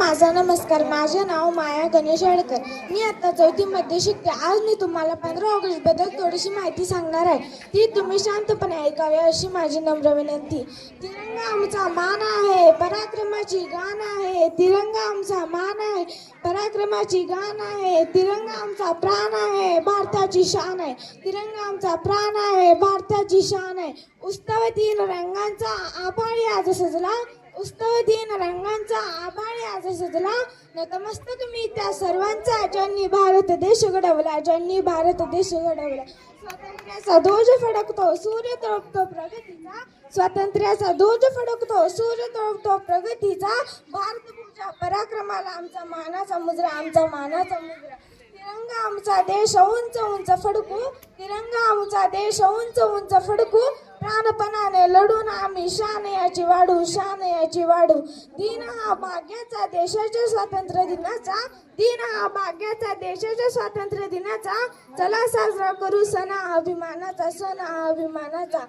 माझा नमस्कार. माझे नाव माया गणेश आडकर. मी आता 4थी मध्ये शिकते. आज मी तुम्हाला 15 ऑगस्ट बद्दल थोडीशी माहिती सांगणार आहे. ती तुम्ही शांतपणे ऐकावी अशी माझी नम्र विनंती. तिरंगा आमचा मान आहे, पराक्रमाची गान आहे. तिरंगा आमचा मान आहे, पराक्रमाची गान आहे. तिरंगा आमचा प्राण आहे, भारताची शान आहे. तिरंगा आमचा प्राण आहे, भारताची शान आहे. उत्सव तीन रंगांचा आभाळी आज सजला. उत्सव तीन रंगांचा आभाळी आज सजला. नतमस्तक मी त्या सर्वांचा ज्यांनी भारत देश घडवला, ज्यांनी भारत देश घडवला. स्वातंत्र्याचा ध्वज फडकतो, सूर्य तळपतो प्रगतीचा. स्वातंत्र्याचा ध्वज फडकतो, सूर्य तळपतो प्रगतीचा. भारतभूमीच्या पराक्रमाला आमचा मानाचा मुजरा, आमचा मानाचा मुजरा. तिरंगा आमचा देश उंच उंच फडकू. तिरंगा आमचा देश उंच उंच फडकू. प्राणपणाने लढून आम्ही शान याची वाढू, शान याची वाढू. दिन हा भाग्याचा देशाच्या स्वातंत्र्य दिनाचा. दिन हा भाग्याचा देशाच्या स्वातंत्र्य दिनाचा. चला साजरा करू सण अभिमानाचा, सण अभिमानाचा.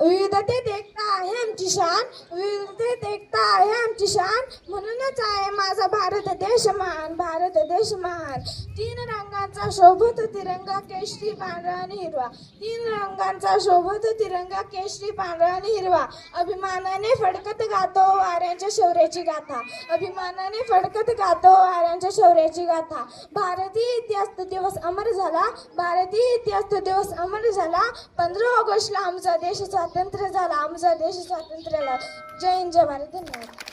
विविधतेत एकता आहे आमची शान, विविधतेत एकता आहे आमची शान. म्हणूनच आहे माझा भारत देश महान, भारत देश महान. तीन रंगांचा शोभत तिरंगा, केशरी पांढरा आणि हिरवा. तीन रंगांचा शोभत तिरंगा, केशरी पांढरा आणि हिरवा. अभिमानाने फडकत गातो वाऱ्यांच्या शौर्याची गाथा. अभिमानाने फडकत गातो वाऱ्यांच्या शौर्याची गाथा. भारतीय इतिहास तो दिवस अमर झाला, भारतीय इतिहास तो दिवस अमर झाला. 15 ऑगस्टला आमचा देश स्वातंत्र्य झाला, आमचा देश स्वातंत्र्य झाला. जय हिंद, जय भारत. धन्यवाद.